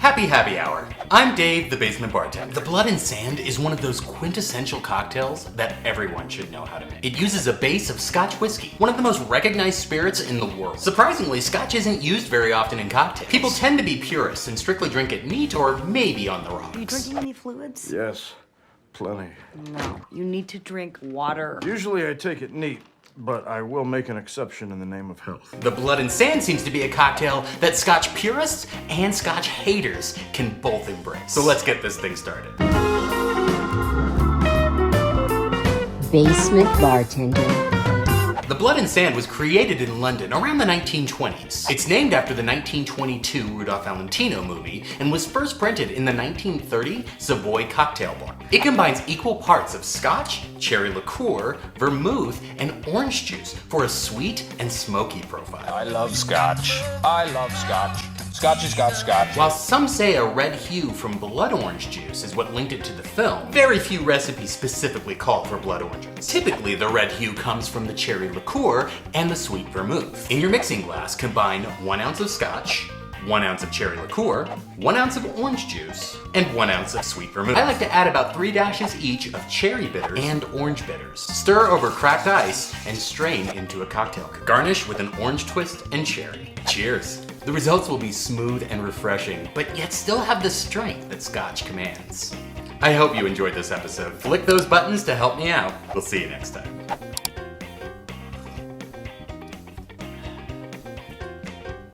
Happy hour. I'm Dave, the basement bartender. The Blood and Sand is one of those quintessential cocktails that everyone should know how to make. It uses a base of Scotch whiskey, one of the most recognized spirits in the world. Surprisingly, Scotch isn't used very often in cocktails. People tend to be purists and strictly drink it neat or maybe on the rocks. Are you drinking any fluids? Yes, plenty. No, you need to drink water. Usually I take it neat, but I will make an exception in the name of health. The Blood and Sand seems to be a cocktail that Scotch purists and Scotch haters can both embrace. So let's get this thing started. Basement bartender. The Blood and Sand was created in London around the 1920s. It's named after the 1922 Rudolph Valentino movie and was first printed in the 1930 Savoy cocktail bar. It combines equal parts of Scotch, Cherry Liqueur, Vermouth, and orange juice for a sweet and smoky profile. I love Scotch. I love Scotch. Scotch is got Scotch. While some say a red hue from blood orange juice is what linked it to the film, very few recipes specifically call for blood oranges. Typically, the red hue comes from the cherry liqueur and the sweet vermouth. In your mixing glass, combine 1 ounce of Scotch, 1 ounce of cherry liqueur, 1 ounce of orange juice, and 1 ounce of sweet vermouth. I like to add about 3 dashes each of cherry bitters and orange bitters. Stir over cracked ice and strain into a cocktail cup. Garnish with an orange twist and cherry. Cheers. The results will be smooth and refreshing, but yet still have the strength that Scotch commands. I hope you enjoyed this episode. Click those buttons to help me out. We'll see you next time.